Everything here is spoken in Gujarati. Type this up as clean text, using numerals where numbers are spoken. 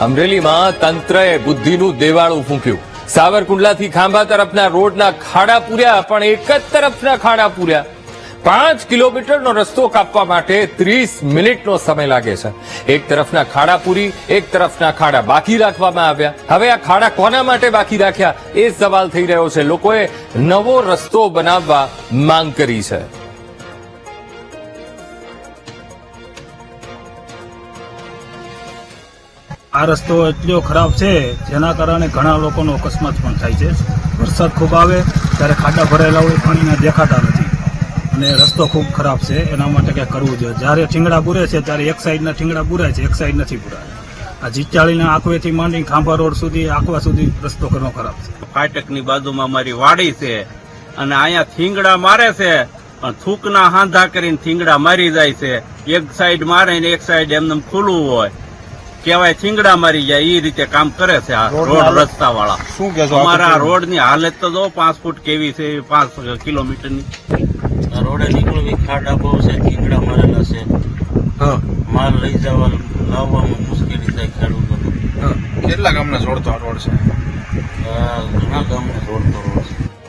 અમરેલીમાં તંત્રએ બુદ્ધિનું દેવાળું ફૂંક્યું. સાવરકુંડલાથી ખાંભા તરફના રોડના ખાડા પૂર્યા, પણ એક જ તરફના ખાડા પૂર્યા. 5 કિલોમીટરનો રસ્તો કાપવા માટે 30 મિનિટનો સમય લાગે છે. એક તરફના ખાડા પૂરી, એક તરફના ખાડા બાકી રાખવામાં આવ્યા. હવે આ ખાડા કોના માટે બાકી રાખ્યા એ સવાલ થઈ રહ્યો છે. લોકોએ નવો રસ્તો બનાવવા માંગ કરી છે. આ રસ્તો એટલો ખરાબ છે જેના કારણે ઘણા લોકોનો અકસ્માત પણ થાય છે. વરસાદ ખૂબ આવે ત્યારે ખાડા ભરેલા હોય, પાણીના દેખાતા નથી અને રસ્તો ખૂબ ખરાબ છે. એના માટે કંઈક કરવું જોઈએ. જ્યારે ઠીંગડા પૂરે છે ત્યારે એક સાઈડના ઠીંગડા પૂરાય છે, એક સાઈડ નથી પૂરાય. આ જીચાળીના આકવેથી માંડી ખાંભા રોડ સુધી આકવા સુધી રસ્તો ઘણો ખરાબ છે. ફાટકની બાજુમાં મારી વાડી છે અને અહીંયા થીંગડા મારે છે, પણ થૂકના હાંધા કરીને થીંગડા મારી જાય છે. એક સાઈડ મારે ને એક સાઈડ એમને ખુલ્લું હોય, કેવાય થીંગડા મારી જાય એ રીતે કામ કરે છે આ રોડ રસ્તા વાળા. શું કહેશો? અમારા રોડ ની હાલત તો જો 5 ફૂટ કેવી છે, 5 કિલોમીટરની. રોડે નીકળવી ખાડા બહુ છે, થીંગડા મારેલા છે. માલ લઈ જવા લાવવામાં મુશ્કેલી થાય ખેડૂતોને. કેટલા ગામને જોડતો આ રોડ છે? ઘણા ગામને જોડતો રોડ છે.